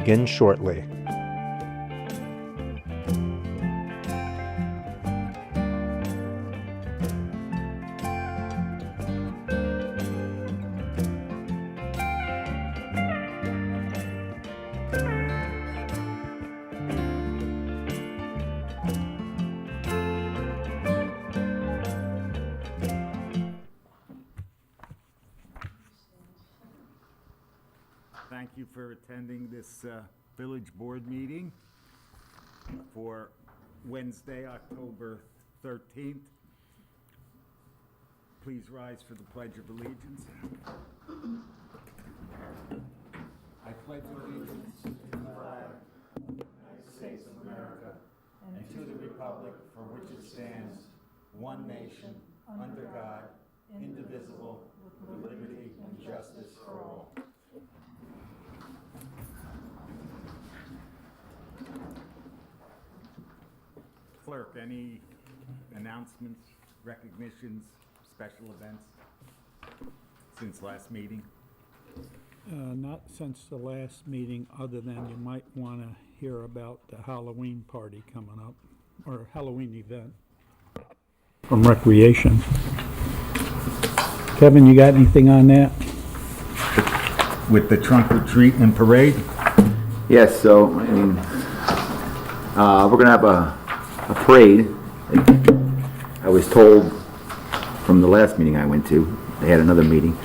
Begin shortly. Thank you for attending this village board meeting for Wednesday, October 13th. Please rise for the Pledge of Allegiance. I pledge allegiance to the flag of the United States of America and to the republic for which it stands, one nation, under God, indivisible, with liberty and justice for all. Clerk, any announcements, recognitions, special events since last meeting? Not since the last meeting, other than you might want to hear about the Halloween party coming up, or Halloween event from Recreation. Kevin, you got anything on that? With the trunk or treat and parade? Yes, so, I mean, we're gonna have a parade. I was told from the last meeting I went to, they had another meeting,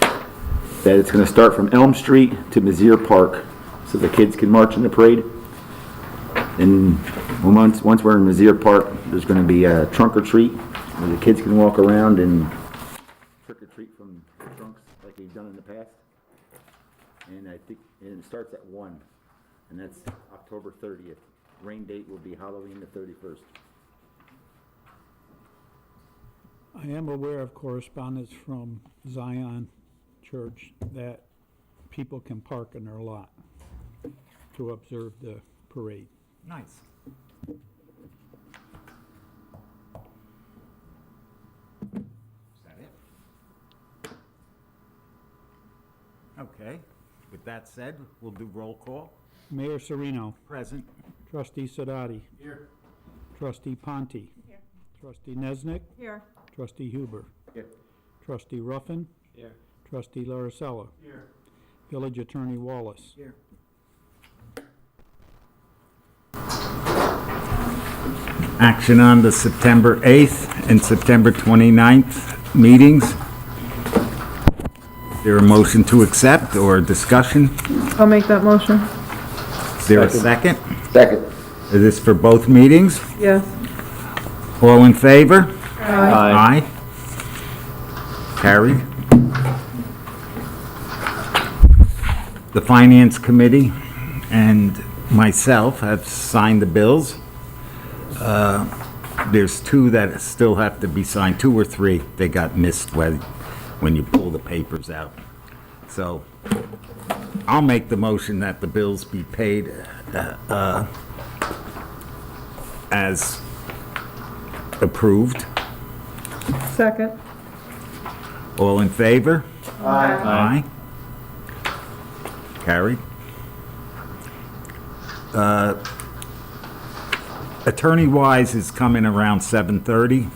that it's gonna start from Elm Street to Mizzier Park, so the kids can march in the parade. And once we're in Mizzier Park, there's gonna be a trunk or treat, where the kids can walk around and trick or treat from the trunks like they've done in the past. And I think, and it starts at 1, and that's October 30th. Rain date will be Halloween the 31st. I am aware of correspondence from Zion Church that people can park in their lot to observe the parade. Nice. Is that it? Okay, with that said, we'll do roll call. Mayor Sereno, Present. Trustee Sadati, Here. Trustee Ponte, Here. Trustee Nesnick, Here. Trustee Huber, Here. Trustee Ruffin, Here. Trustee Larissella, Here. Village Attorney Wallace. Here. Action on the September 8th and September 29th meetings. Is there a motion to accept or discussion? I'll make that motion. Is there a second? Second. Is this for both meetings? Yes. All in favor? Aye. Aye. Carried. The Finance Committee and myself have signed the bills. There's two that still have to be signed, 2 or 3. They got missed when you pull the papers out. So I'll make the motion that the bills be paid as approved. Second. All in favor? Aye. Carried. Attorney Wise is coming around 7:30,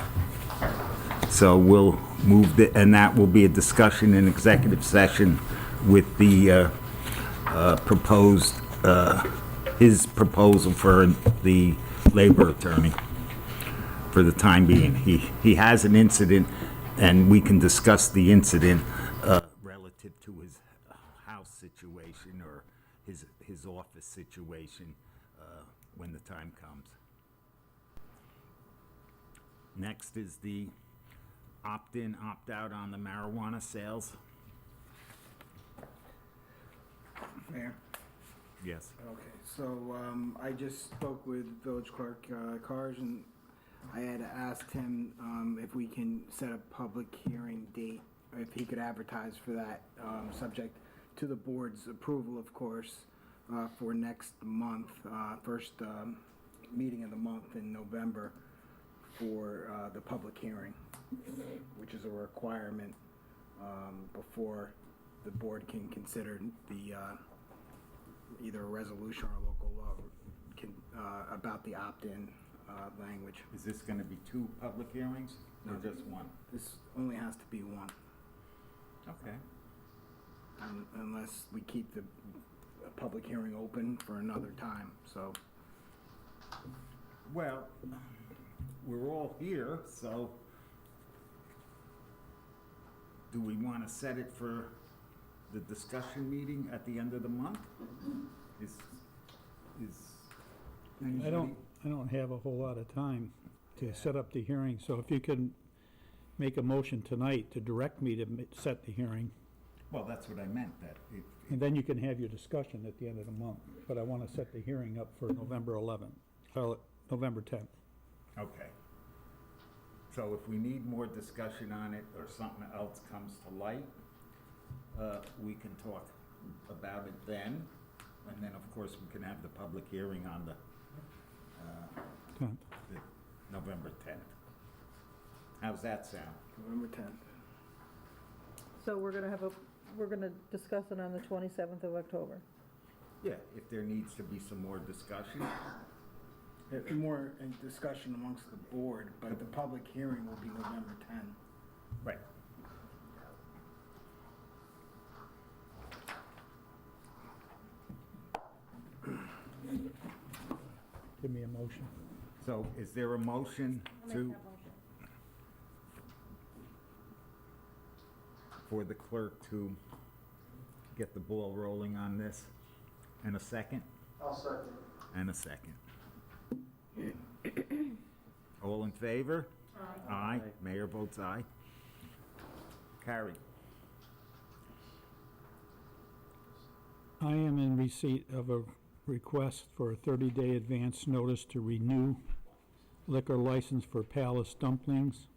so we'll move, and that will be a discussion in executive session with the proposed, his proposal for the labor attorney for the time being. He has an incident, and we can discuss the incident relative to his house situation or his office situation when the time comes. Next is the opt-in, opt-out on the marijuana sales. Mayor? Yes. Okay, so I just spoke with Village Clerk Carrs, and I had asked him if we can set a public hearing date, if he could advertise for that, subject to the board's approval, of course, for next month, first meeting of the month in November for the public hearing, which is a requirement before the board can consider the either a resolution or a local law about the opt-in language. Is this gonna be 2 public hearings or just 1? This only has to be one, Okay. unless we keep the public hearing open for another time, so. Well, we're all here, so do we want to set it for the discussion meeting at the end of the month? Is I anybody? don't have a whole lot of time to set up the hearing, so if you can make a motion tonight to direct me to set the hearing, Well, that's what I meant, that and then you can have your discussion at the end of the month. But I want to set the hearing up for November 11th, November 10th. okay. So if we need more discussion on it or something else comes to light, we can talk about it then. And then, of course, we can have the public hearing on the 10th. November 10th. How's that sound? November 10th. So we're gonna discuss it on the 27th of October. Yeah, if there needs to be some more discussion. More in discussion amongst the board, but the public hearing will be November 10th. Right. Give me a motion. So is there a motion to, for the clerk to get the ball rolling on this? And a second? I'll second. And a second. All in favor? Aye. Aye. Mayor votes aye. Carried. I am in receipt of a request for a 30-day advance notice to renew liquor license for Palace Dumplings.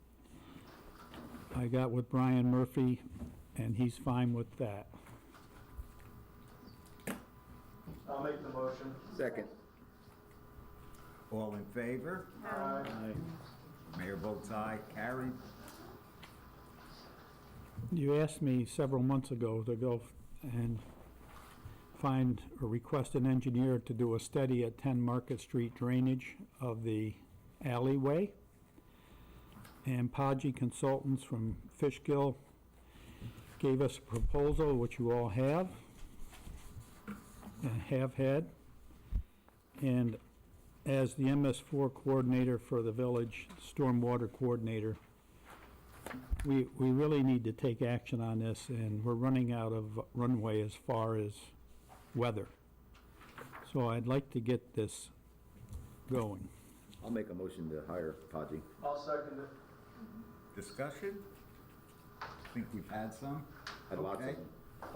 I got with Brian Murphy, and he's fine with that. I'll make the motion. Second. All in favor? Aye. Mayor votes aye. Carried. You asked me several months ago to go and find or request an engineer to do a study at 10 Market Street drainage of the alleyway. And Podgy Consultants from Fishkill gave us a proposal, which you all have and have had. And as the MS4 coordinator for the village, stormwater coordinator, we really need to take action on this, and we're running out of runway as far as weather. So I'd like to get this going. I'll make a motion to hire Podgy. I'll second it. Discussion? Think we've had some? Had lots of Okay. them.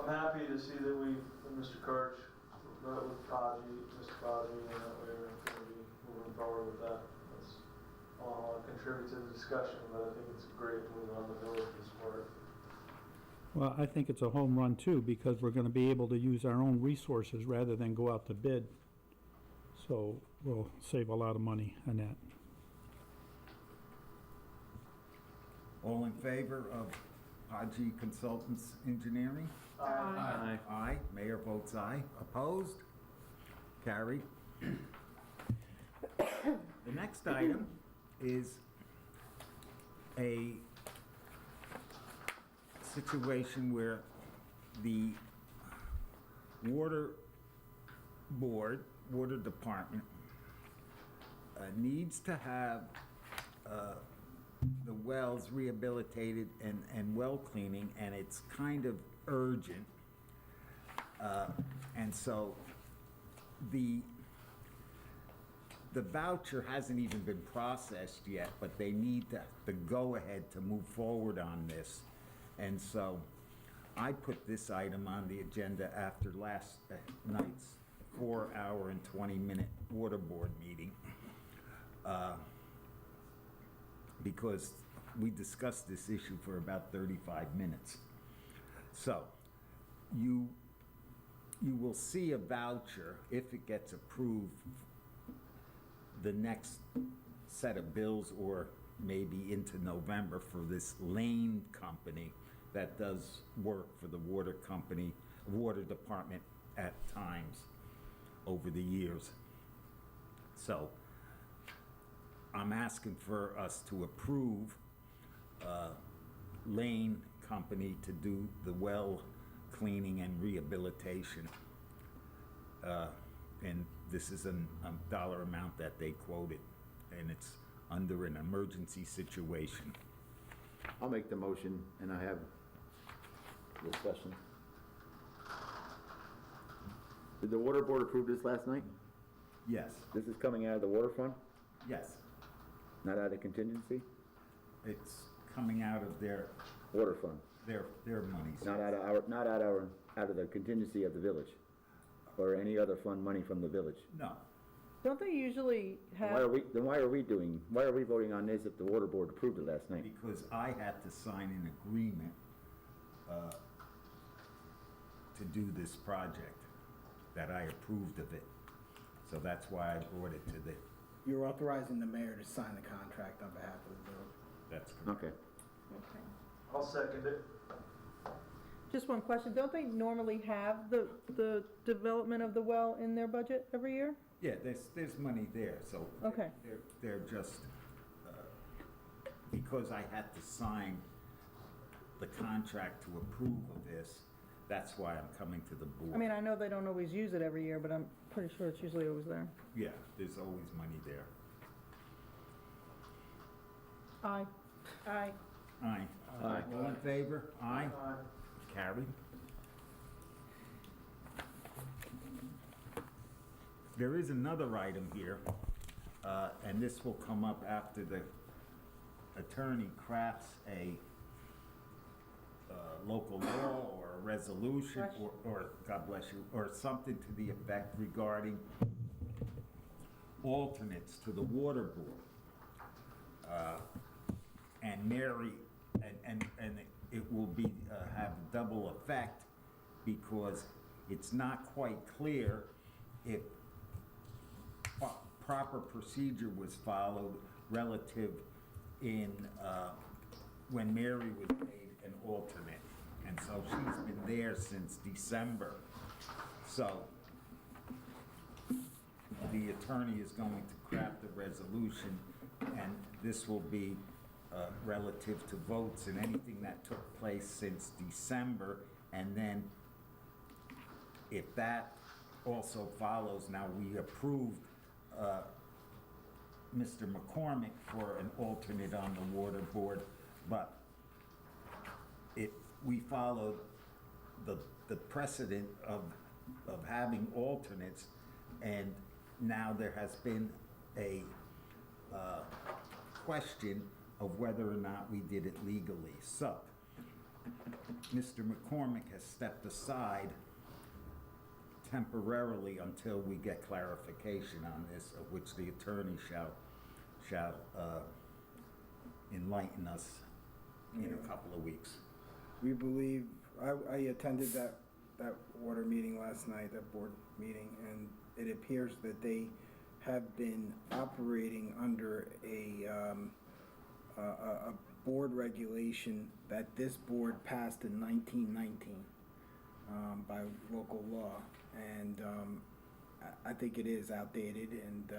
I'm happy to see that we, Mr. Kirch, met with Podgy, Mr. Podgy, and that way we're going to be moving forward with that. That's, I want to contribute to the discussion, but I think it's a great move on the village's part. Well, I think it's a home run too, because we're gonna be able to use our own resources rather than go out to bid. So we'll save a lot of money on that. All in favor of Podgy Consultants Engineering? Aye. Aye. Mayor votes aye. Opposed? Carried. The next item is a situation where the water board, water department, needs to have the wells rehabilitated and well cleaning, and it's kind of urgent. And so the voucher hasn't even been processed yet, but they need the go-ahead to move forward on this. And so I put this item on the agenda after last night's 4-hour and 20-minute water board meeting. Because we discussed this issue for about 35 minutes. So you will see a voucher, if it gets approved, the next set of bills, or maybe into November, for this Lane company that does work for the water company, water department at times. over the years. So I'm asking for us to approve Lane Company to do the well cleaning and rehabilitation. And this is a dollar amount that they quoted, and it's under an emergency situation. I'll make the motion and I have discussion. Did the water board approve this last night? Yes, This is coming out of the water fund, yes, not out of contingency? it's coming out of their Water fund, monies. not out of the contingency of the village, or any other fund money from the village. No, Don't they usually Why have, are we voting on this if the water board approved it last night? because I had to sign an agreement to do this project, that I approved of it. So that's why I brought it to the, You're authorizing the mayor to sign the contract on behalf of the village. that's correct. Okay. okay. I'll second it. Just one question, don't they normally have the development of the well in their budget every year? Yeah, there's money there, so. Okay. They're just, because I had to sign the contract to approve of this, that's why I'm coming to the board. I mean, I know they don't always use it every year, but I'm pretty sure it's usually always there. Yeah, there's always money there. Aye. Aye. Aye. Aye. All in favor? Aye. Aye. Carried. There is another item here, and this will come up after the attorney crafts a local law or a resolution, or, God bless you, or something to the effect regarding alternates to the water board. And Mary, and it will be, have double effect, because it's not quite clear if proper procedure was followed relative in, when Mary was made an alternate. And so she's been there since December. So the attorney is going to craft a resolution, and this will be relative to votes and anything that took place since December. And then if that also follows, now we approved Mr. McCormick for an alternate on the water board, but we followed the precedent of having alternates, and now there has been a question of whether or not we did it legally. So, Mr. McCormick has stepped aside temporarily until we get clarification on this, of which the attorney shall enlighten us in a couple of weeks. We believe, I attended that water meeting last night, that board meeting, and it appears that they have been operating under a board regulation that this board passed in 1919 by local law. And I think it is outdated, and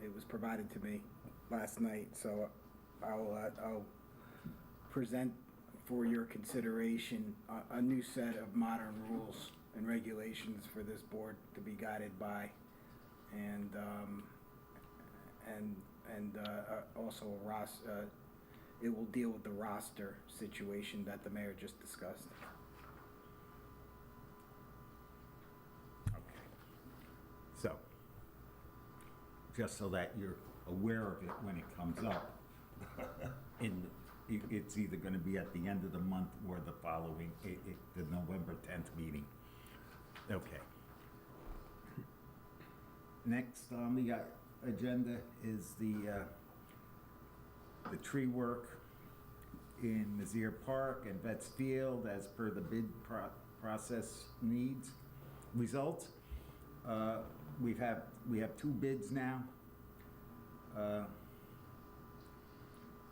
it was provided to me last night, so I'll present for your consideration a new set of modern rules and regulations for this board to be guided by, and also it will deal with the roster situation that the mayor just discussed. Okay. So, just so that you're aware of it when it comes up, it's either gonna be at the end of the month or the following, the November 10th meeting. Okay. Next on the agenda is the tree work in Mizzier Park and Betts Field as per the bid process needs. Results, we have 2 bids now.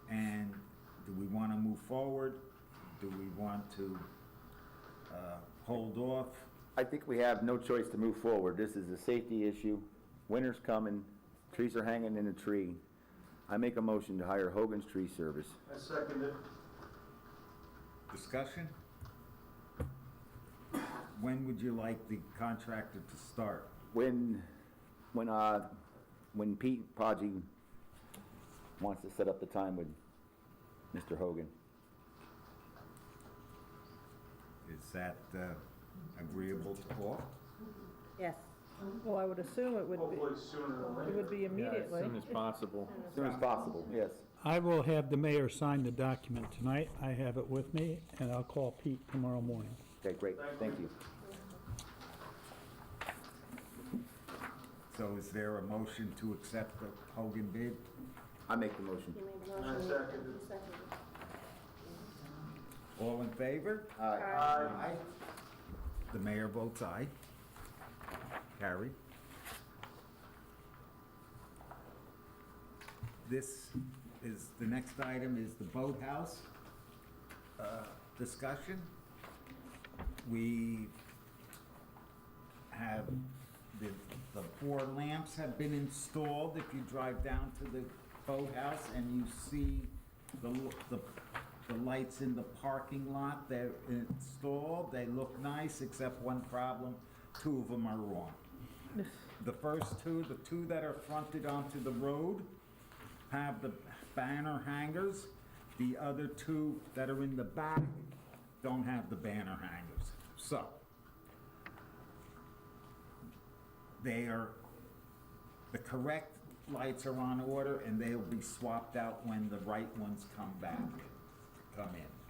And do we want to move forward? Do we want to hold off I think we have no choice to move forward. This is a safety issue. Winter's coming, trees are hanging in the tree. I make a motion to hire Hogan's Tree Service. I second it. Discussion? When would you like the contractor to start? When Pete Podgy wants to set up the time with Mr. Hogan. Is that agreeable to all? Yes. Well, I would assume it would Hopefully sooner than be, later. it would be immediately. As soon as possible. As soon as possible, yes. I will have the mayor sign the document tonight. I have it with me, and I'll call Pete tomorrow morning. Okay, great, thank you. So is there a motion to accept the Hogan bid? I make the motion. I second it. All in favor? Aye. Aye. The mayor votes aye. Carried. This is, the next item is the boathouse discussion. We have, the 4 lamps have been installed. If you drive down to the boathouse and you see the lights in the parking lot, they're installed, they look nice, except one problem, 2 of them are wrong. The first 2, the 2 that are fronted onto the road, have the banner hangers. The other 2 that are in the back don't have the banner hangers. So, they are, the correct lights are on order, and they'll be swapped out when the right ones come in.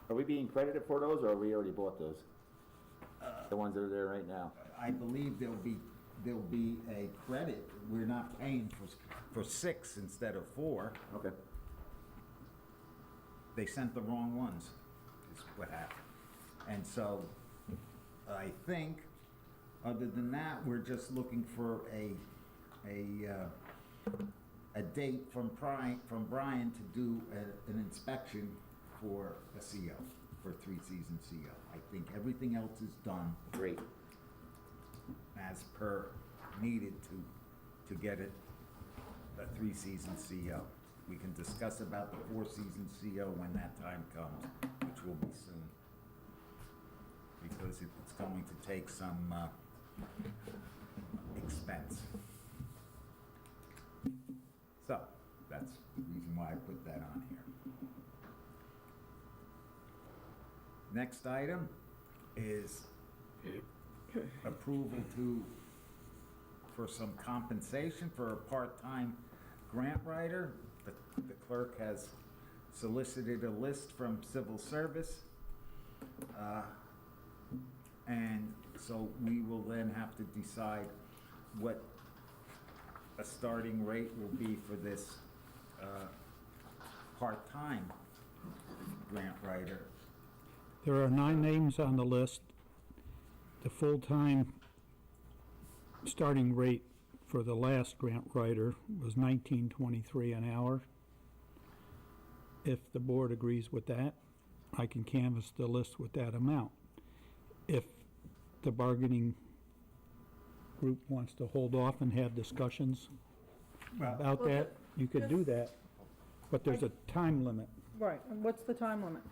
Are we being credited for those, or have we already bought those? The ones that are there right now? I believe there'll be a credit. We're not paying for 6 instead of 4. Okay. They sent the wrong ones, is what happened. And so, I think, other than that, we're just looking for a date from Brian to do an inspection for a CO, for a 3-season CO. I think everything else is done Great. as per needed to get it a 3-season CO. We can discuss about the 4-season CO when that time comes, which will be soon. Because it's going to take some expense. So, that's the reason why I put that on here. Next item is approval for some compensation for a part-time grant writer. The clerk has solicited a list from civil service. And so we will then have to decide what a starting rate will be for this part-time grant writer. There are 9 names on the list. The full-time starting rate for the last grant writer was $19.23 an hour. If the board agrees with that, I can canvass the list with that amount. If the bargaining group wants to hold off and have discussions about Well, that, you could do that, but there's a time limit, Right, and what's the time limit?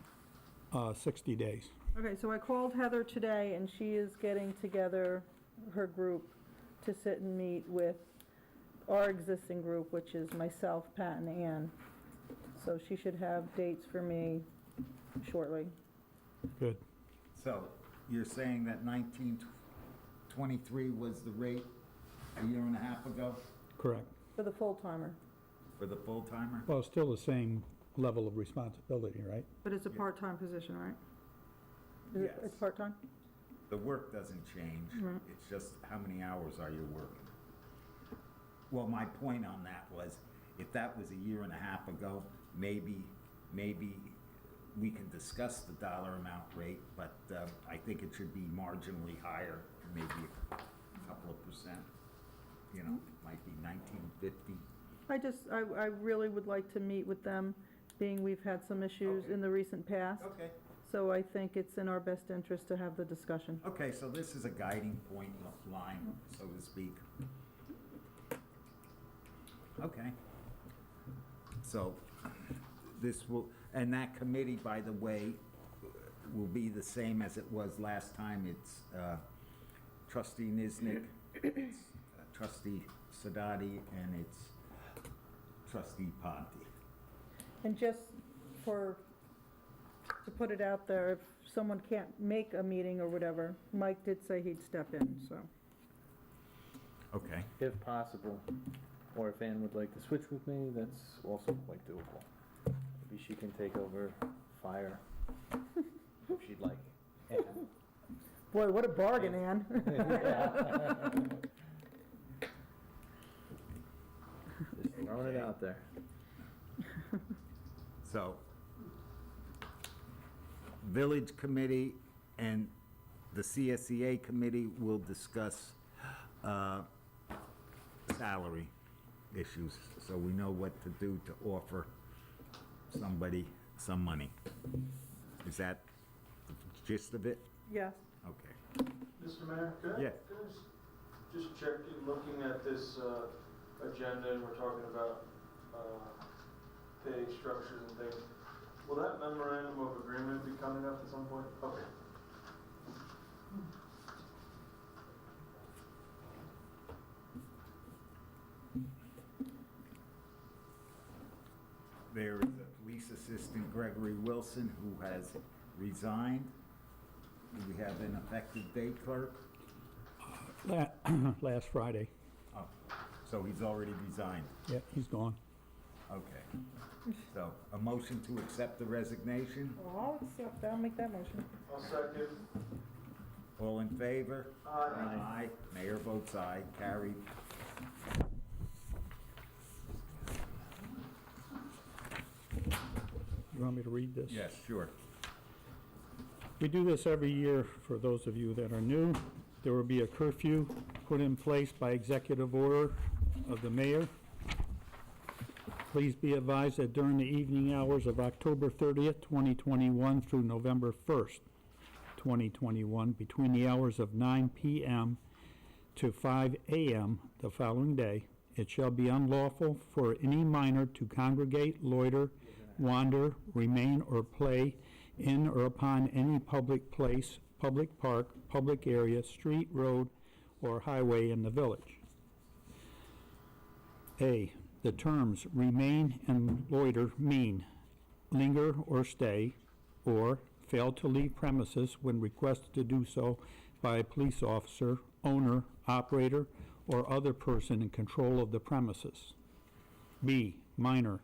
60 days. Okay, so I called Heather today, and she is getting together her group to sit and meet with our existing group, which is myself, Pat, and Ann. So she should have dates for me shortly. Good. So, you're saying that 1923 was the rate a year and a half ago Correct. For the full-timer, for the full-timer? Well, it's still the same level of responsibility, right? but it's a part-time position, right? Is it- Yes. It's part-time? The work doesn't change. Right. It's just how many hours are you working? Well, my point on that was, if that was a year and a half ago, maybe we can discuss the dollar amount rate, but I think it should be marginally higher, maybe a couple of percent. You know, it might be 1950. I really would like to meet with them, being we've had some issues in the recent past. Okay. So I think it's in our best interest to have the discussion. Okay, so this is a guiding point line, so to speak. Okay. So this will, and that committee, by the way, will be the same as it was last time. It's trustee Niznik, it's trustee Sadati, and it's trustee Ponte. And just to put it out there, if someone can't make a meeting or whatever, Mike did say he'd step in, so. Okay. If possible, or if Ann would like to switch with me, that's also quite doable. Maybe she can take over fire, if she'd like. Ann. Boy, what a bargain, Ann. Just throwing it out there. So, Village Committee and the CSEA Committee will discuss salary issues, so we know what to do to offer somebody some money. Is that the gist of it? Yes. Okay. Mr. Mayor, could I, Yeah. could I just check, looking at this agenda, and we're talking about pay structures and things, will that memorandum of agreement be coming up at some point? Okay. There is a police assistant, Gregory Wilson, who has resigned. Do we have an effective date, clerk? Last Friday. Oh, so he's already resigned. Yeah, he's gone. Okay. So, a motion to accept the resignation? Well, I'll accept, I'll make that motion. I'll second. All in favor? Aye. Aye. Mayor votes aye. Carried. You want me to read this? Yes, sure. We do this every year for those of you that are new. There will be a curfew put in place by executive order of the mayor. Please be advised that during the evening hours of October 30th, 2021 through November 1st, 2021, between the hours of 9 p.m. to 5 a.m. the following day, it shall be unlawful for any minor to congregate, loiter, wander, remain, or play in or upon any public place, public park, public area, street, road, or highway in the village. A. The terms remain and loiter mean linger or stay, or fail to leave premises when requested to do so by a police officer, owner, operator, or other person in control of the premises. B. Minor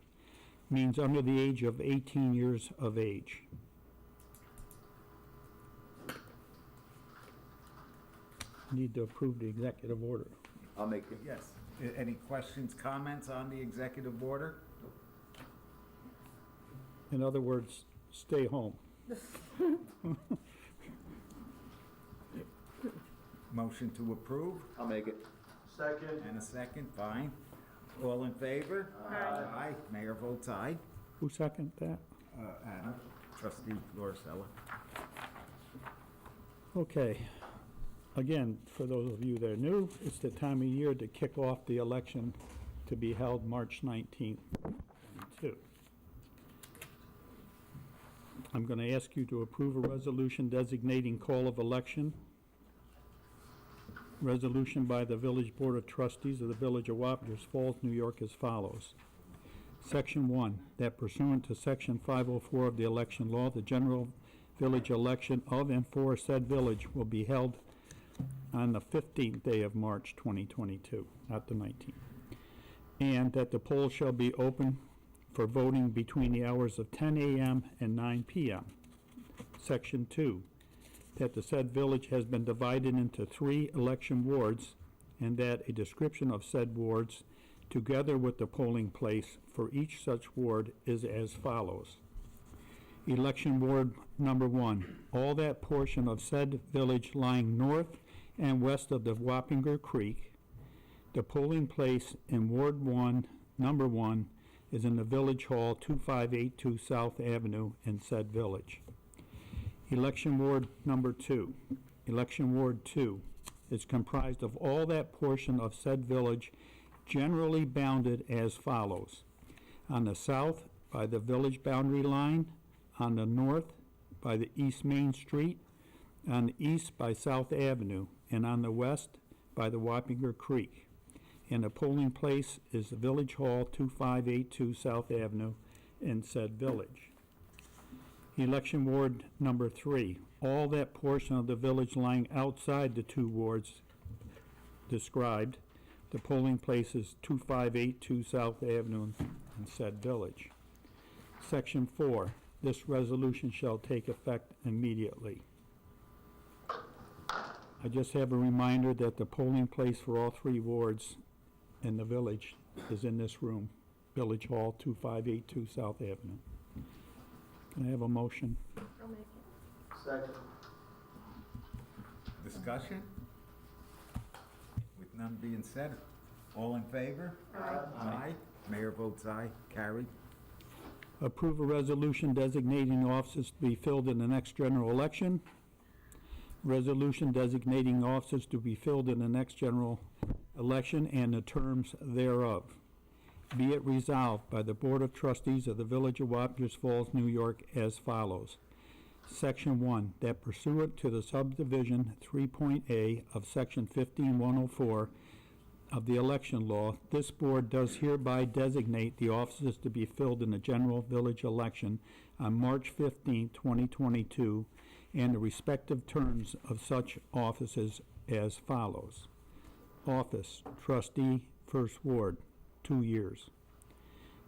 means under the age of 18 years of age. Need to approve the executive order. I'll make it. Yes. Any questions, comments on the executive order? In other words, stay home. Motion to approve, I'll make it. Second. and a second, fine. All in favor? Aye. Mayor votes aye. Who seconded that? Adam, trustee Lauricella. Okay. Again, for those of you that are new, it's the time of year to kick off the election to be held March 19th. 22. I'm going to ask you to approve a resolution designating call of election. Resolution by the Village Board of Trustees of the Village of Wapengers Falls, New York as follows. Section 1, that pursuant to Section 504 of the election law, the general village election of and for said village will be held on the 15th day of March 2022, not the 19th. And that the polls shall be open for voting between the hours of 10 a.m. and 9 p.m. Section 2, that the said village has been divided into 3 election wards, and that a description of said wards, together with the polling place for each such ward, is as follows. Election Ward Number 1, all that portion of said village lying north and west of the Wappinger Creek. The polling place in Ward 1, Number 1, is in the Village Hall, 2582 South Avenue in said village. Election Ward Number 2. Election Ward 2 is comprised of all that portion of said village generally bounded as follows. On the south, by the village boundary line. On the north, by the East Main Street. On the east, by South Avenue. And on the west, by the Wappinger Creek. And the polling place is the Village Hall, 2582 South Avenue, in said village. Election Ward Number 3, all that portion of the village lying outside the two wards described. The polling place is 2582 South Avenue in said village. Section 4, this resolution shall take effect immediately. I just have a reminder that the polling place for all three wards in the village is in this room, Village Hall, 2582 South Avenue. Can I have a motion? I'll make it. Second. Discussion? With none being said, all in favor? Aye. Mayor votes aye, carried. Approve a resolution designating offices to be filled in the next general election. Resolution designating offices to be filled in the next general election and the terms thereof. Be it resolved by the Board of Trustees of the Village of Wappingers Falls, New York, as follows. Section 1, that pursuant to the subdivision 3.A of Section 15104 of the election law, this board does hereby designate the offices to be filled in the general village election on March 15, 2022, and the respective terms of such offices as follows. Office, Trustee, First Ward, 2 years.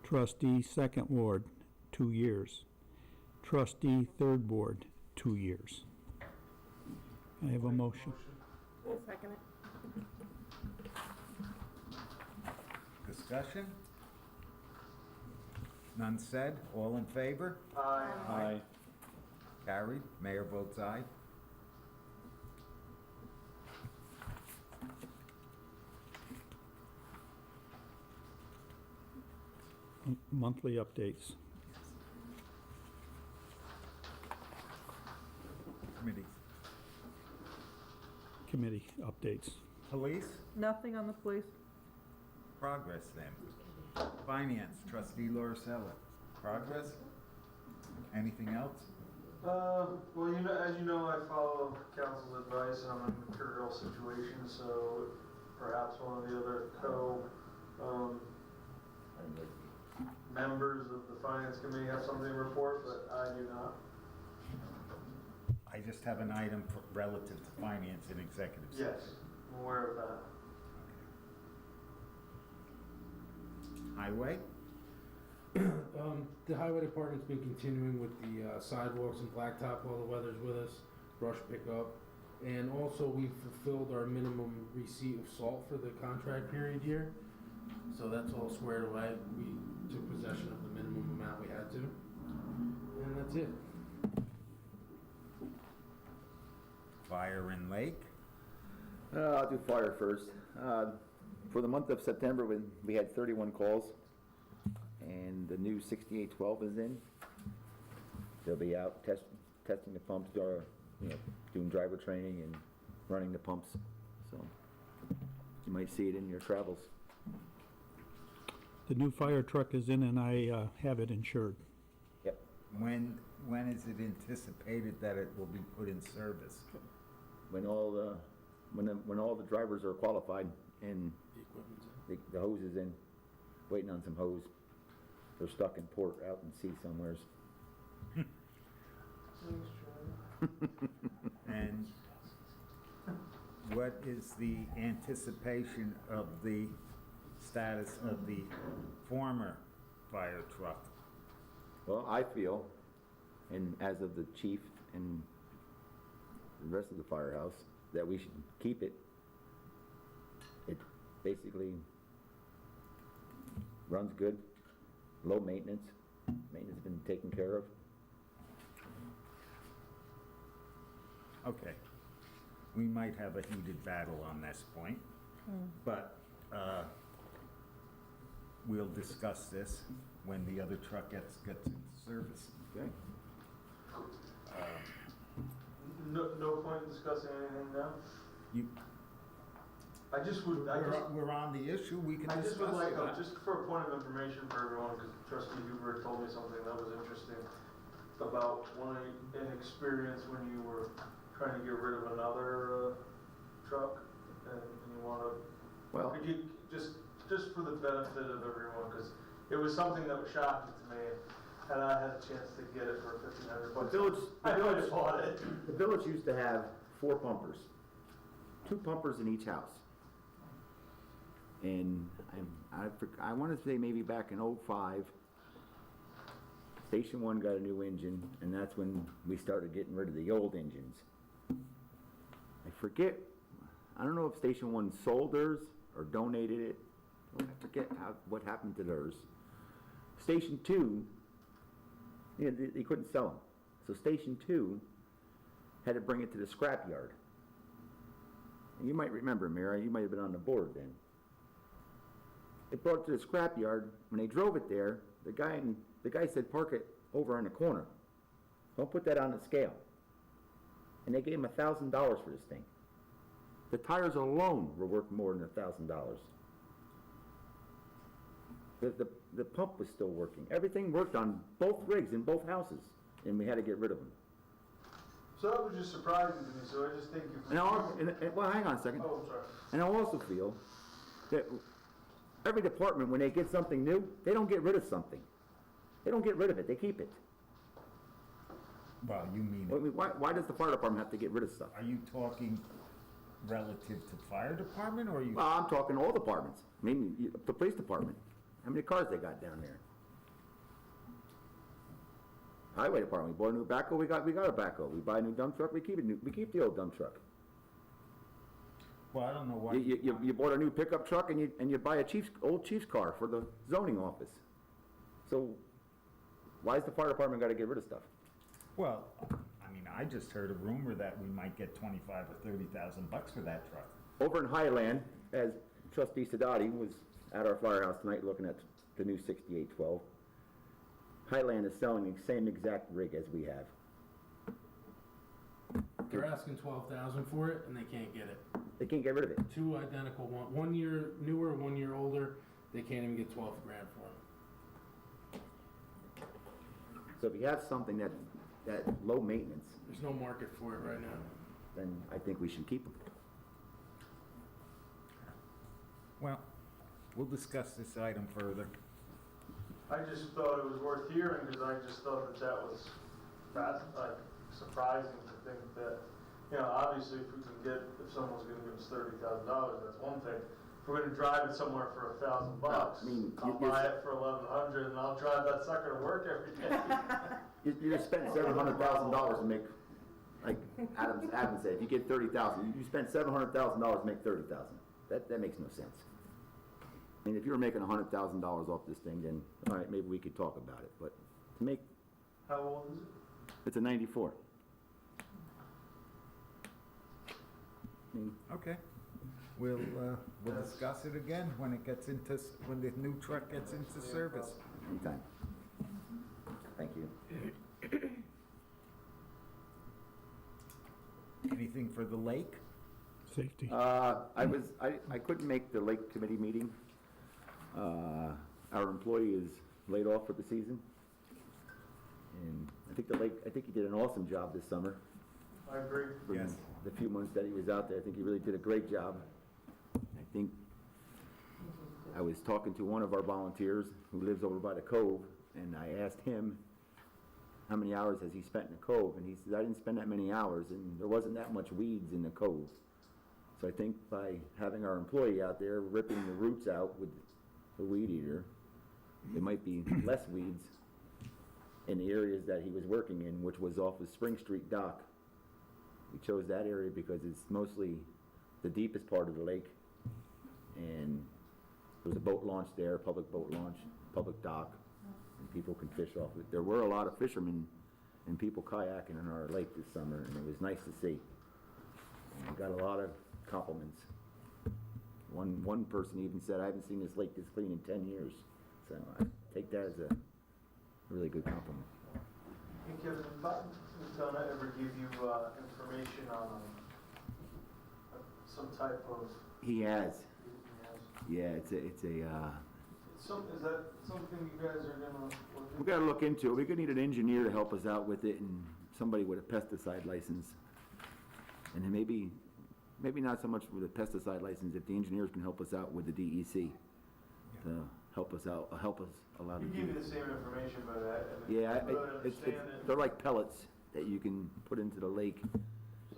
Trustee, Second Ward, 2 years. Trustee, Third Ward, 2 years. I have a motion. I'll second it. Discussion? None said, all in favor? Aye. Aye. Carried, mayor votes aye. Monthly updates. Committee updates. Police, Nothing on the police? progress then. Finance, trustee Lauricella, progress? Anything else? Well, you know, as you know, I follow council's advice, and I'm in a material situation, so perhaps one of the other members of the finance committee have something to report, but I do not. I just have an item relative to finance and executive session. Yes, I'm aware of that. Highway? The highway department's been continuing with the sidewalks and blacktop while the weather's with us, brush pickup. And also we fulfilled our minimum receipt of salt for the contract period year. So that's all squared away. We took possession of the minimum amount we had to. And that's it. Fire and Lake? I'll do fire first. For the month of September, we had 31 calls, and the new 6812 is in. They'll be out testing the pumps, doing driver training and running the pumps. So you might see it in your travels. The new fire truck is in and I have it insured. Yep. When is it anticipated that it will be put in service? When all the drivers are qualified and The equipment's the hose is in, waiting on some hose. They're stuck in port out in sea somewheres. And what is the anticipation of the status of the former fire truck? Well, I feel, and as of the chief and the rest of the firehouse, that we should keep it. It basically runs good, low maintenance. Maintenance has been taken care of. Okay, we might have a heated battle on this point, but we'll discuss this when the other truck gets into service. Okay. No point in discussing anything now? You, I just would, we're on the issue, we can I discuss just would like, it. just for a point of information for everyone, because trustee Huber told me something that was interesting about an experience when you were trying to get rid of another, truck, and you wanna, Well, could you, just for the benefit of everyone, because it was something that was shocking to me, and I had a chance to get it for $1,500 the bucks. village, I might have bought it. the village used to have 4 pumpers, 2 pumpers in each house. And I want to say maybe back in '05, Station 1 got a new engine, and that's when we started getting rid of the old engines. I forget, I don't know if Station 1 sold theirs or donated it. I forget what happened to theirs. Station 2, you know, they couldn't sell them. So Station 2 had to bring it to the scrap yard. And you might remember, Mira, you might have been on the board then. They brought it to the scrap yard. When they drove it there, the guy said, park it over on the corner. Don't put that on the scale. And they gave him $1,000 for this thing. The tires alone were worth more than $1,000. The pump was still working. Everything worked on both rigs in both houses, and we had to get rid of them. So that was just surprising to me, so I just think if. Well, hang on a second. Oh, I'm sorry. And I also feel that every department, when they get something new, they don't get rid of something. They don't get rid of it, they keep it. Well, you mean, I mean, why does the fire department have to get rid of stuff? are you talking relative to fire department, or are you? Well, I'm talking all departments. I mean, the police department. How many cars they got down there? Highway department, we bought a new backhoe, we got a backhoe. We buy a new dump truck, we keep the old dump truck. Well, I don't know why. You bought a new pickup truck and you buy a old chief's car for the zoning office. So why is the fire department gotta get rid of stuff? Well, I mean, I just heard a rumor that we might get 25 or 30,000 bucks for that truck. Over in Highland, as trustee Sadati was at our firehouse tonight looking at the new 6812, Highland is selling the same exact rig as we have. They're asking 12,000 for it, and they can't get it. They can't get rid of it. 2 identical, 1 year newer, 1 year older. They can't even get 12 grand for them. So if you have something that low maintenance, There's no market for it right now. then I think we should keep them. Well, we'll discuss this item further. I just thought it was worth hearing, because I just thought that was surprising to think that, you know, obviously if someone's gonna give us $30,000, that's one thing. If we're gonna drive it somewhere for $1,000 bucks, I mean, I'll buy it for $1,100 and I'll drive that sucker to work every day. You just spent $700,000 to make, like Adam said, if you get 30,000, you spent $700,000 to make 30,000. That makes no sense. I mean, if you were making $100,000 off this thing, then, all right, maybe we could talk about it, but to make, How old is it? it's a 94. I mean, Okay. We'll discuss it again when it gets into, when the new truck gets into service. anytime. Thank you. Anything for the lake? Safety. I couldn't make the Lake Committee meeting. Our employee is laid off for the season. And I think he did an awesome job this summer. I agree. For Yes. the few months that he was out there, I think he really did a great job. I think I was talking to one of our volunteers who lives over by the Cove, and I asked him how many hours has he spent in the Cove, and he said, I didn't spend that many hours, and there wasn't that much weeds in the Cove. So I think by having our employee out there ripping the roots out with the weed eater, there might be less weeds in the areas that he was working in, which was off of Spring Street dock. We chose that area because it's mostly the deepest part of the lake, and there's a boat launch there, public boat launch, public dock, and people can fish off it. There were a lot of fishermen and people kayaking in our lake this summer, and it was nice to see. And we got a lot of compliments. One person even said, I haven't seen this lake this clean in 10 years. So I take that as a really good compliment. Hey Kevin, did Donna ever give you information on some type of? He has, Is yeah, it's a, that something you guys are gonna look we into? gotta look into it. We're gonna need an engineer to help us out with it and somebody with a pesticide license. And then maybe not so much with a pesticide license, if the engineers can help us out with the DEC to help us allow He to gave do. me the same information, but I Yeah, didn't really it's, understand it. they're like pellets that you can put into the lake.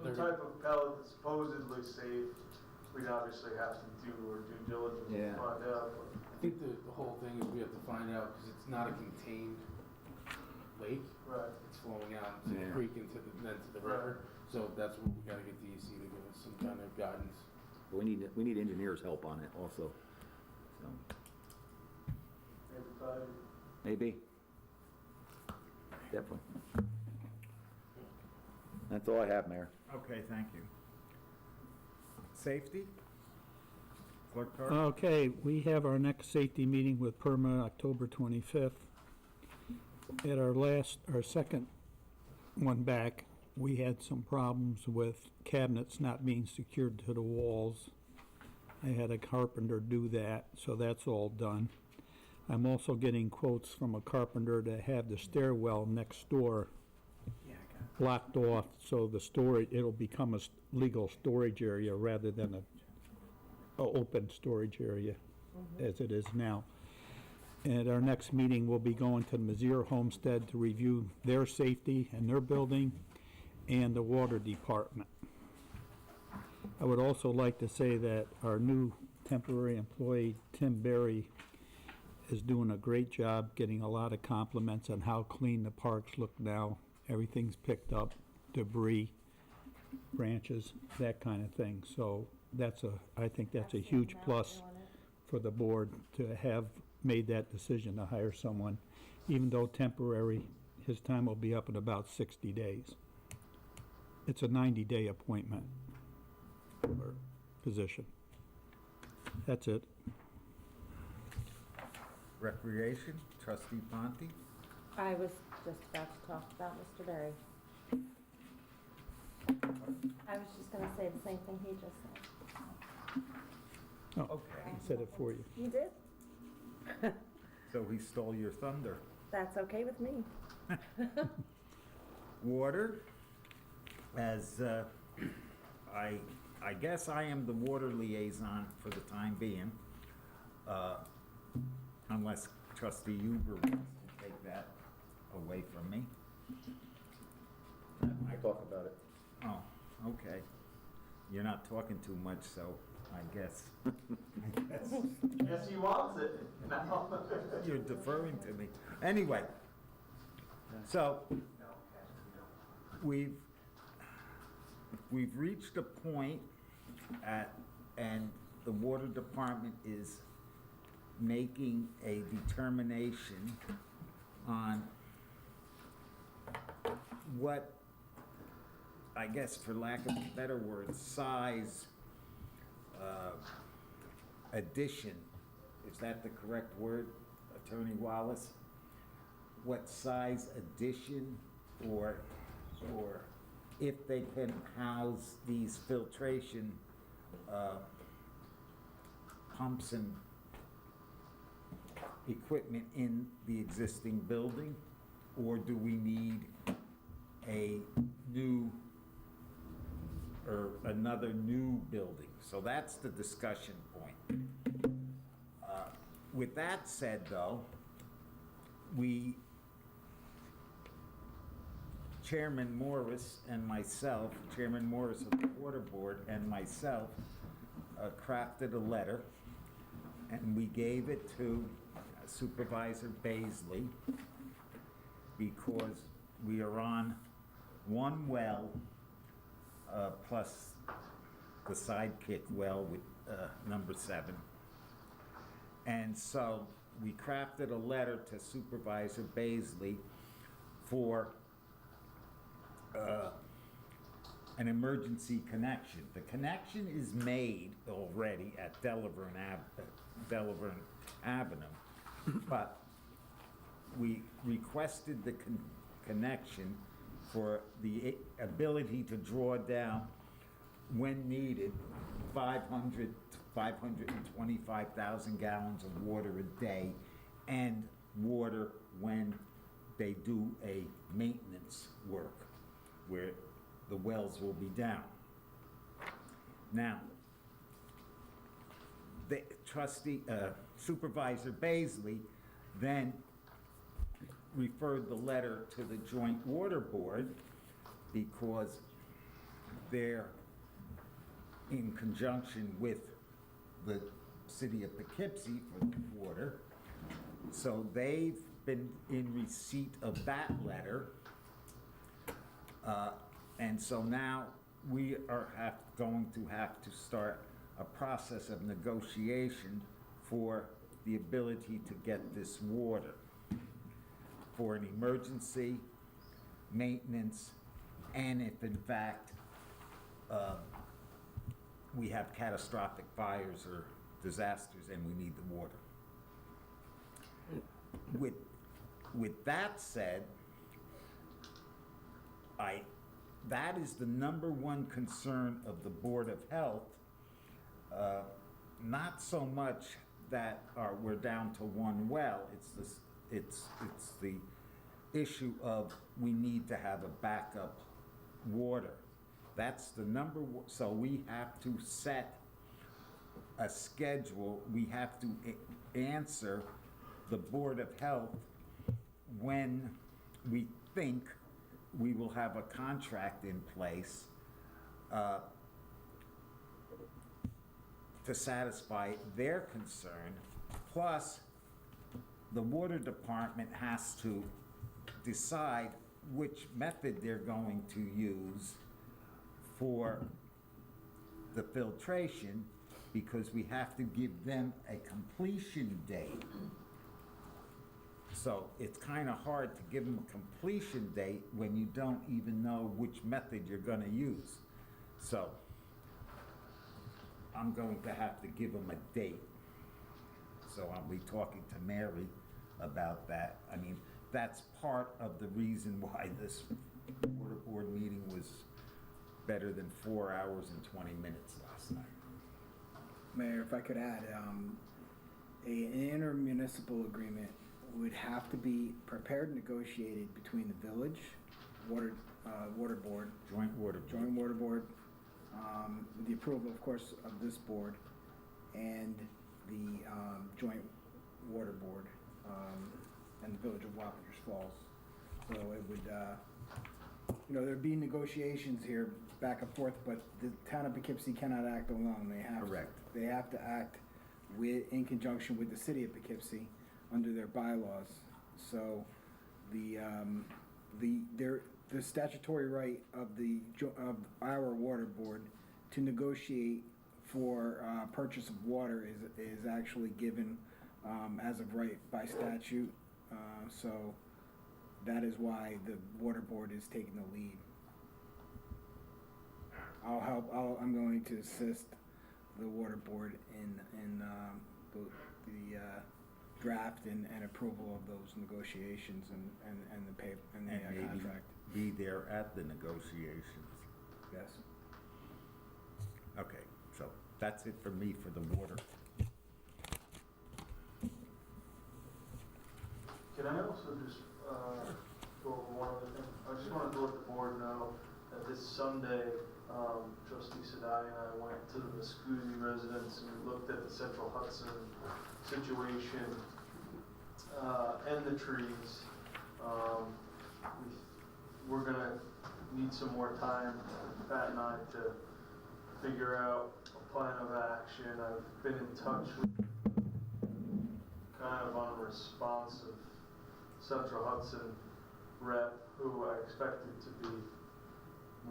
Some type of pellet that's supposedly safe, we'd obviously have to do our due diligence to Yeah. find out. But I think the whole thing is we have to find out, because it's not a contained lake. Right. It's flowing out into the Yeah. creek into the river. So that's what we gotta get DEC to give us some kind of guidance. We need engineers' help on it also, so, maybe five. maybe. Definitely. That's all I have, Mayor. Okay, thank you. Safety? Clerk Carr? Okay, we have our next safety meeting with PERMA October 25th. At our second one back, we had some problems with cabinets not being secured to the walls. I had a carpenter do that, so that's all done. I'm also getting quotes from a carpenter to have the stairwell next door blocked off, so the storage, it'll become a legal storage area rather than a open storage area as it is now. At our next meeting, we'll be going to Mizzier Homestead to review their safety and their building and the water department. I would also like to say that our new temporary employee, Tim Berry, is doing a great job, getting a lot of compliments on how clean the parks look now. Everything's picked up, debris, branches, that kind of thing. So I think that's a huge plus for the board to have made that decision to hire someone. Even though temporary, his time will be up in about 60 days. It's a 90-day appointment or position. That's it. Recreation, trustee Ponte? I was just about to talk about Mr. Berry. I was just gonna say the same thing he just said. Oh, Okay, I said it for you. You did? so he stole your thunder. That's okay with me. Water, as I guess I am the water liaison for the time being, unless trustee Huber wants to take that away from me. I talk about it. Oh, okay. You're not talking too much, so I guess. Yes, he wants it. No. You're deferring to me. Anyway, so we've reached a point and the water department is making a determination on what, I guess for lack of a better word, size addition, is that the correct word, Attorney Wallace? What size addition or if they can house these filtration pumps and equipment in the existing building, or do we need a new or another new building? So that's the discussion point. With that said, though, Chairman Morris and myself, Chairman Morris of the Water Board and myself, crafted a letter, and we gave it to Supervisor Baisley because we are on one well, plus the sidekick well with number 7. And so we crafted a letter to Supervisor Baisley for an emergency connection. The connection is made already at Delaverne Avenue, but we requested the connection for the ability to draw down, when needed, 500 to 525,000 gallons of water a day, and water when they do a maintenance work where the wells will be down. Now, the Supervisor Baisley then referred the letter to the Joint Water Board because they're in conjunction with the city of Poughkeepsie for the water. So they've been in receipt of that letter. And so now we are going to have to start a process of negotiation for the ability to get this water for an emergency, maintenance, and if in fact we have catastrophic fires or disasters and we need the water. With that said, that is the number one concern of the Board of Health. Not so much that we're down to one well. It's the issue of we need to have a backup water. That's the number one. So we have to set a schedule. We have to answer the Board of Health when we think we will have a contract in place to satisfy their concern. Plus, the water department has to decide which method they're going to use for the filtration, because we have to give them a completion date. So it's kind of hard to give them a completion date when you don't even know which method you're going to use. So I'm going to have to give them a date. So I'll be talking to Mary about that. I mean, that's part of the reason why this water board meeting was better than 4 hours and 20 minutes last night. Mayor, if I could add, an intermunicipal agreement would have to be prepared and negotiated between the village, water board, Joint water board. joint water board, with the approval, of course, of this board, and the joint water board, and the village of Wappingers Falls. So it would, there'd be negotiations here back and forth, but the town of Poughkeepsie cannot act alone. Correct. They have to act in conjunction with the city of Poughkeepsie under their bylaws. So the statutory right of our water board to negotiate for purchase of water is actually given as of right by statute. So that is why the water board is taking the lead. I'm going to assist the water board in the draft and approval of those negotiations and the paper and the And maybe contract. be there at the negotiations. Yes. Okay, so that's it for me for the water. Can I also just go over one other thing? I just wanted to let the board know that this Sunday, Trustee Sadai and I went to the Muscogee residence and we looked at the Central Hudson situation and the trees. We're gonna need some more time, Pat and I, to figure out a plan of action. I've been in touch with kind of unresponsive Central Hudson rep, who I expected to be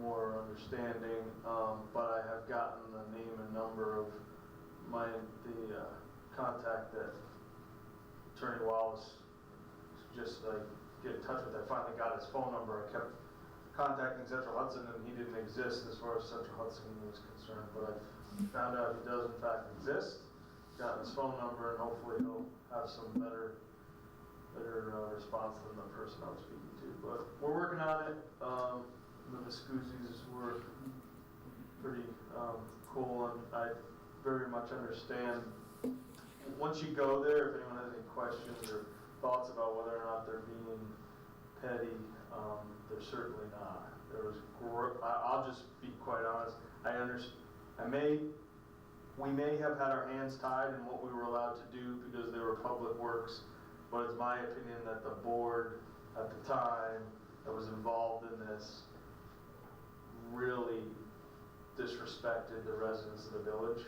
more understanding, but I have gotten the name and number of the contact that Attorney Wallace suggested I get in touch with. I finally got his phone number. I kept contacting Central Hudson and he didn't exist as far as Central Hudson was concerned, but I found out he does in fact exist, got his phone number, and hopefully he'll have some better better response than the person I was speaking to. But we're working on it. The Viscuzis were pretty cool, and I very much understand. Once you go there, if anyone has any questions or thoughts about whether or not they're being petty, they're certainly not. There was, I'll just be quite honest. We may have had our hands tied in what we were allowed to do because they were public works, but it's my opinion that the board at the time that was involved in this really disrespected the residents of the village.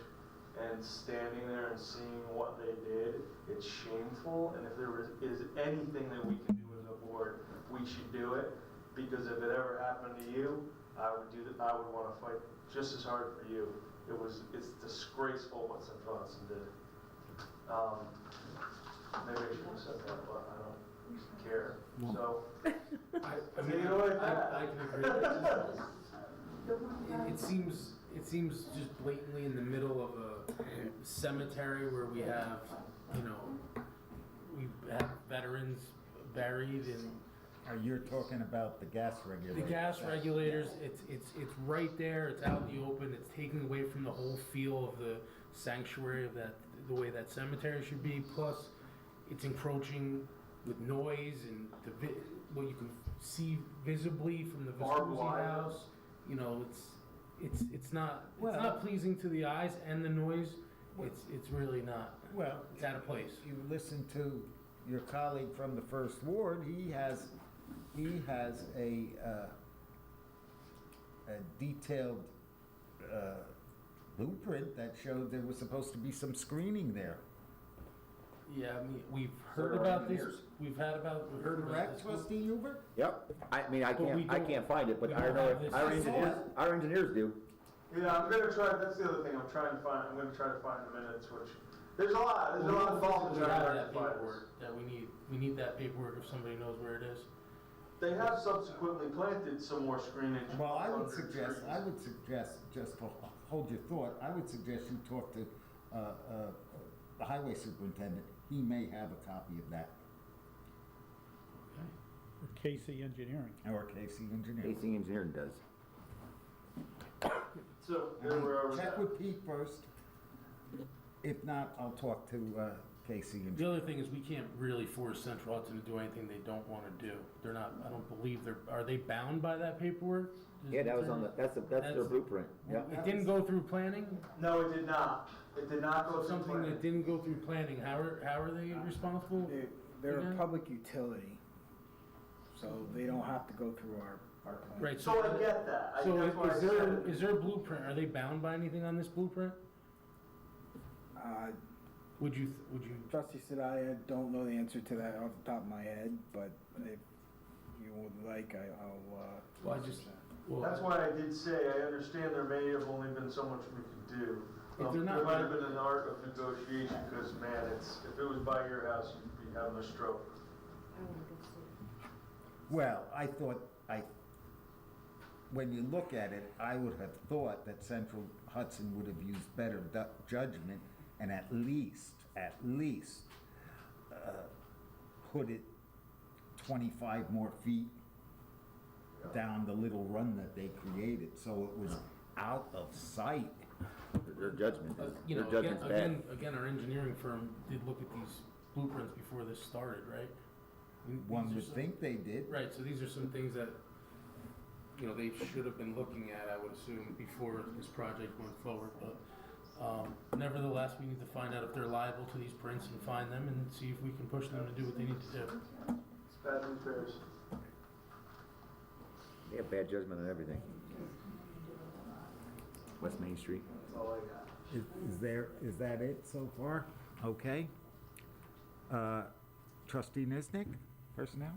And standing there and seeing what they did, it's shameful. And if there is anything that we can do as a board, we should do it. Because if it ever happened to you, I would want to fight just as hard for you. It's disgraceful what Central Hudson did. Maybe I shouldn't have said that, but I don't care. So, I take mean, it away. I can agree. It seems just blatantly in the middle of a cemetery where we have, we have veterans buried and You're talking about the gas the regulators. gas regulators. It's right there. It's out in the open. It's taking away from the whole feel of the sanctuary of the way that cemetery should be. Plus, it's encroaching with noise and what you can see visibly from the Barbed Vespucci wire. house. It's not pleasing to the eyes, and the noise. It's really not. Well, It's out of place. you listen to your colleague from the First Ward, he has a detailed blueprint that showed there was supposed to be some screening there. Yeah, I mean, we've heard So are about this. engineers. We've heard about Correct, this. Trustee Hubert? Yep, I mean, I But we can't don't- find it, but we I don't know have this- our engineers do. Yeah, I'm gonna try. That's the other thing. I'm gonna try to find the minutes, which there's a lot involved in We trying have to that rectify this. paperwork that we need. We need that paperwork if somebody knows where it is. They have subsequently planted some more screenage. Well, I would under suggest, trees. just to hold your thought, I would suggest you talk to the highway superintendent. He may have a copy of that, Or Casey Engineering. or Casey Engineering. Casing Engineering does. So there were. Check with Pete first. If not, I'll talk to Casey The Engineering. other thing is we can't really force Central Hudson to do anything they don't want to do. They're not. I don't believe are they bound by that paperwork? Yeah, that was on that's their That's- blueprint, yeah. It didn't go through planning. No, it did not. It did not go through Something planning. that didn't go through planning. How are they responsible? They're a Again? public utility, so they don't have to go through our plan. Right. So I get that. So That's why I is said- there a blueprint? Are they bound by anything on this blueprint? Would you? Trustee said I don't know the answer to that off the top of my head, but if you would like, I'll. Well, I just. Well, That's why I did say, I understand there may have only been so much we could do. If they're not There might have gonna- been an art of negotiation, because man, if it was by your house, you'd be having a stroke. Well, when you look at it, I would have thought that Central Hudson would have used better judgment and at least, put it 25 more feet down the little run that they created, so it was out of sight. Their judgment you their know, judgment's bad. again, our engineering firm did look at these blueprints before this started, right? One These are would some- think they did. Right, so these are some things that, they should have been looking at, I would assume, before this project went forward, but, nevertheless, we need to find out if they're liable to these prints and find them and see if we can push them to do what they need to do. It's bad news bears. They have bad judgment on everything. West Main Street. That's all I got. Is that it so far? Okay. Trustee Niznik, personnel?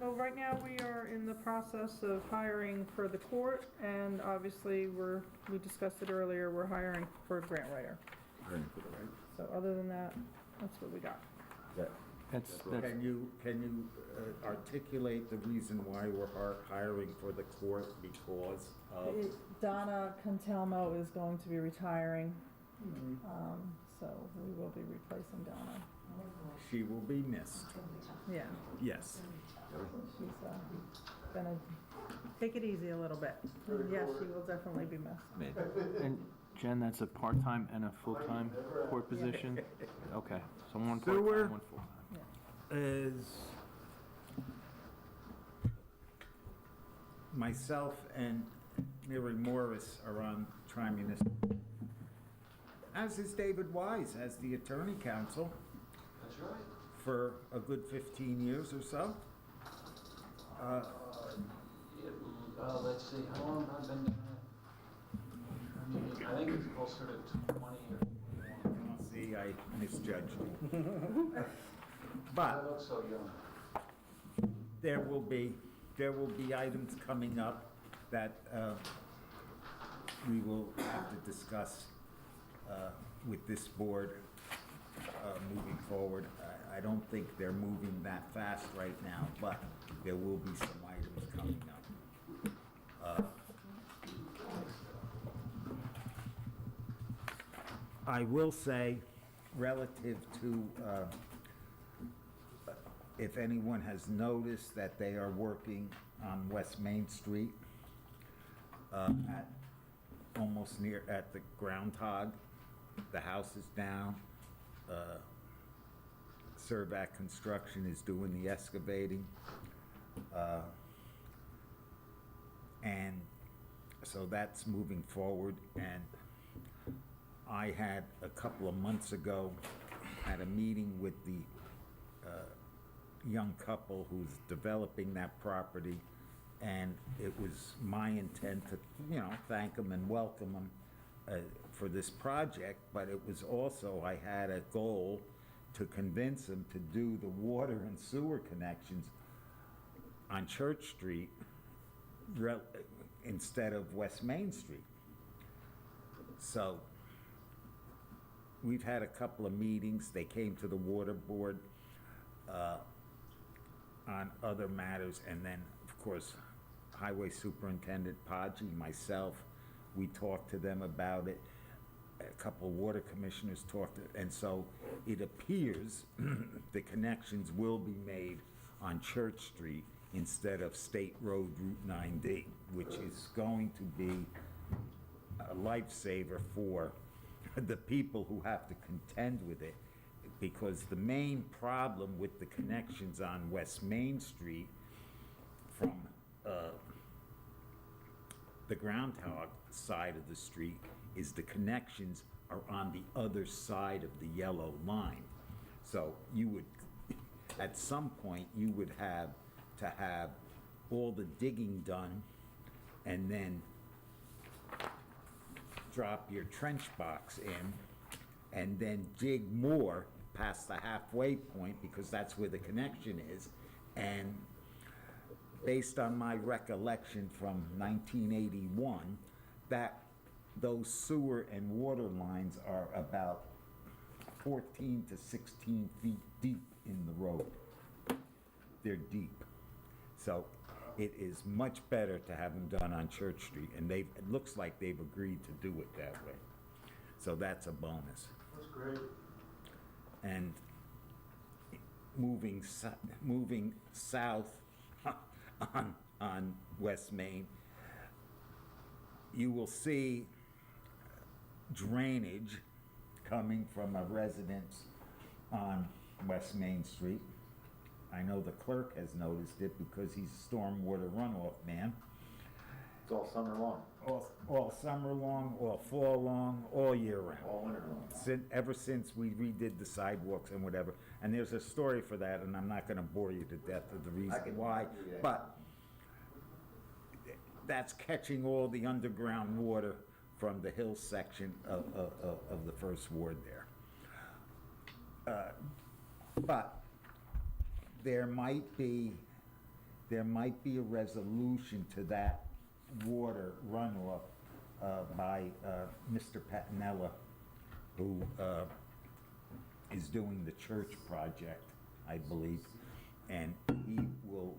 No, right now we are in the process of hiring for the court, and obviously we discussed it earlier, we're hiring for a grant writer. So other than that, that's what we got. Can you articulate the reason why we're hiring for the court because of? Donna Cantelmo is going to be retiring, so we will be replacing Donna. She will be missed, Yeah, yes. she's gonna take it easy a little bit. And yes, she will definitely be missed. And Jen, that's a part-time and a full-time court position? Okay, so one Sewer. part-time, one full-time. Is myself and Mary Morris are on tri-municipal, as is David Wise as the attorney counsel That's right. for a good 15 years or so. Let's see, how long have I been doing it? I think it's closer to 20 or 21. See, I misjudged you. I But look so young. there will be items coming up that we will have to discuss with this board moving forward. I don't think they're moving that fast right now, but there will be some items coming up. I will say, relative to, if anyone has noticed that they are working on West Main Street, at, almost near, at the Groundhog, the house is down. Servac Construction is doing the excavating. And so that's moving forward, and I had, a couple of months ago, had a meeting with the young couple who's developing that property, and it was my intent to, thank them and welcome them for this project, but it was also, I had a goal to convince them to do the water and sewer connections on Church Street instead of West Main Street. So we've had a couple of meetings. They came to the water board on other matters, and then, of course, Highway Superintendent Podgy, myself, we talked to them about it. A couple of water commissioners talked, and so it appears the connections will be made on Church Street instead of State Road Route 9D, which is going to be a lifesaver for the people who have to contend with it, because the main problem with the connections on West Main Street from the Groundhog side of the street is the connections are on the other side of the yellow line. So you would, at some point, you would have to have all the digging done and then drop your trench box in and then dig more past the halfway point, because that's where the connection is. And based on my recollection from 1981, that those sewer and water lines are about 14 to 16 feet deep in the road. They're deep. So it is much better to have them done on Church Street, and it looks like they've agreed to do it that way. So that's a bonus. That's great. And moving south on West Main, you will see drainage coming from a residence on West Main Street. I know the clerk has noticed it because he's a stormwater runoff man. It's all summer long, All summer long, all fall long, all year round. all winter long. Ever since we redid the sidewalks and whatever. And there's a story for that, and I'm not gonna bore you to death of the reason why. do that. But that's catching all the underground water from the hill section of the first ward there. But there might be a resolution to that water runoff by Mr. Patinella, who is doing the church project, I believe, and he will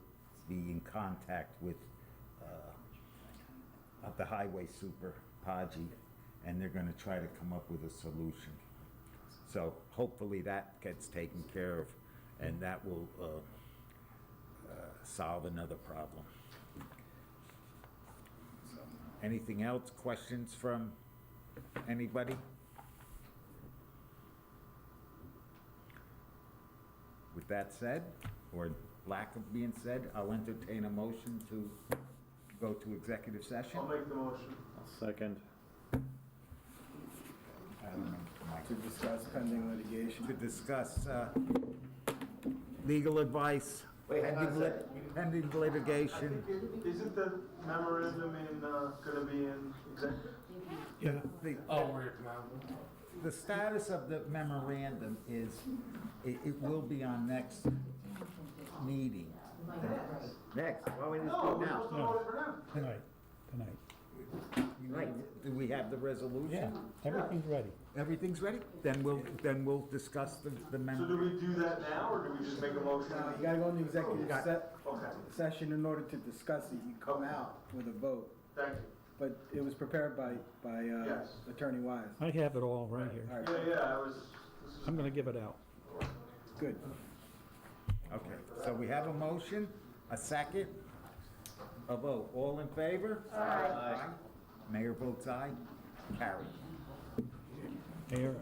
be in contact with the highway super, Podgy, and they're gonna try to come up with a solution. So hopefully that gets taken care of and that will solve another problem. So, anything else? Questions from anybody? With that said, or lack of being said, I'll entertain a motion to go to executive session. I'll make the motion. I'll second. To discuss pending litigation. To discuss legal advice, Wait, hang on a second. pending litigation. Isn't the memorandum gonna be in executive? Yeah. Oh, we're at Mount. The status of the memorandum is, it will be on next meeting. Next, why don't we just No, do it we're now? supposed to vote it for now. Tonight. Do we have the resolution? Yeah, everything's ready. Everything's ready? Then we'll discuss the So do memorandum. we do that now, or do we just make a motion? You gotta go into executive Okay, session in order to discuss it. You come out with a vote. thank you. But it was prepared by Yes. Attorney Wise. I have it all right All here. right, Yeah, this is. I'm gonna give it out. good. Okay, so we have a motion, a second, a vote. All in favor? Aye. Mayor votes aye. Carried. Mayor,